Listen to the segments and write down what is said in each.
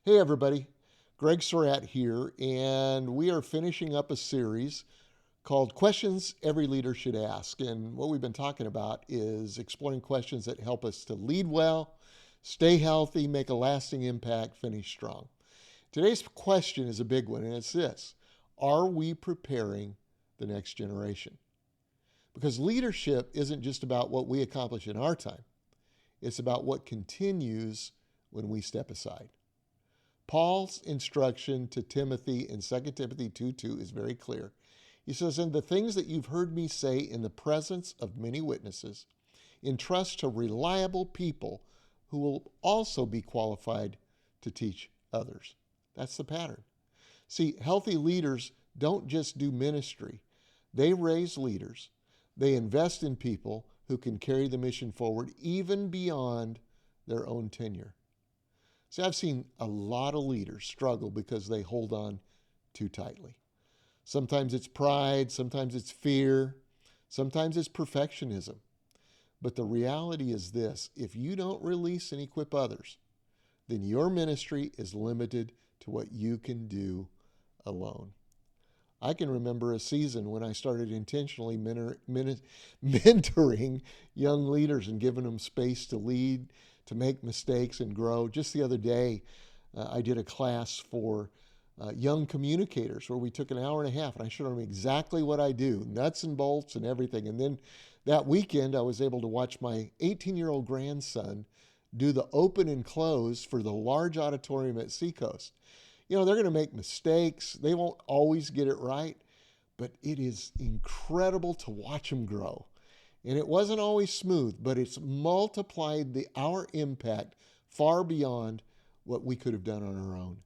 Hey, everybody. Greg Surratt here, and we are finishing up a series called Questions Every Leader Should Ask. And what we've been talking about is exploring questions that help us to lead well, stay healthy, make a lasting impact, finish strong. Today's question is a big one, and it's this: are we preparing the next generation? Because leadership isn't just about what we accomplish in our time, it's about what continues when we step aside. Paul's instruction to Timothy in 2 Timothy 2:2 is very clear. He says, "And the things that you've heard me say in the presence of many witnesses, entrust to reliable people who will also be qualified to teach others." That's the pattern. See, healthy leaders don't just do ministry, they raise leaders. They invest in people who can carry the mission forward even beyond their own tenure. See, I've seen a lot of leaders struggle because they hold on too tightly. Sometimes it's pride, sometimes it's fear, sometimes it's perfectionism. But the reality is this: if you don't release and equip others, then your ministry is limited to what you can do alone. I can remember a season when I started intentionally mentoring young leaders and giving them space to lead, to make mistakes and grow. Just the other day, I did a class for young communicators where we took an hour and a half and I showed them exactly what I do, nuts and bolts and everything. And then that weekend, I was able to watch my 18-year-old grandson do the open and close for the large auditorium at Seacoast. You know, they're going to make mistakes. They won't always get it right, but it is incredible to watch them grow. And it wasn't always smooth, but it's multiplied our impact far beyond what we could have done on our own.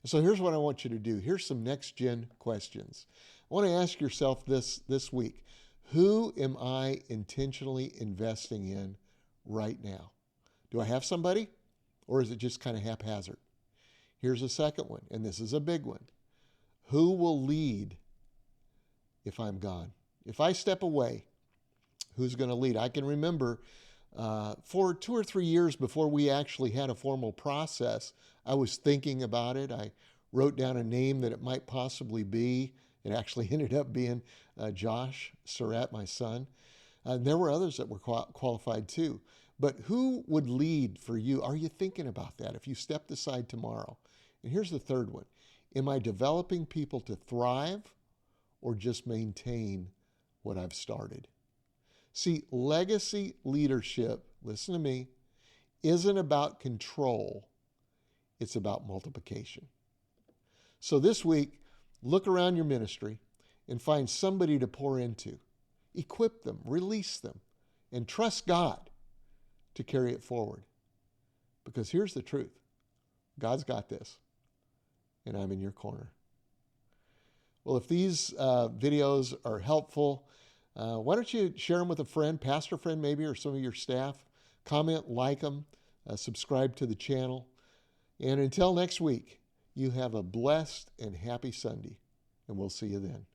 And so here's what I want you to do. Here's some next gen questions. I want to ask yourself this week: who am I intentionally investing in right now? Do I have somebody, or is it just kind of haphazard? Here's a second one, and this is a big one. Who will lead if I'm gone? If I step away, who's going to lead? I can remember for 2 or 3 years before we actually had a formal process, I was thinking about it. I wrote down a name that it might possibly be. It actually ended up being Josh Surratt, my son. And there were others that were qualified too. But who would lead for you? Are you thinking about that if you stepped aside tomorrow? And here's the third one: am I developing people to thrive or just maintain what I've started? See, legacy leadership, listen to me, isn't about control, it's about multiplication. So this week, look around your ministry and find somebody to pour into. Equip them, release them, and trust God to carry it forward. Because here's the truth: God's got this, and I'm in your corner. Well, if these videos are helpful, why don't you share them with a friend, pastor friend maybe, or some of your staff? Comment, like them, subscribe to the channel. And until next week, you have a blessed and happy Sunday, and we'll see you then.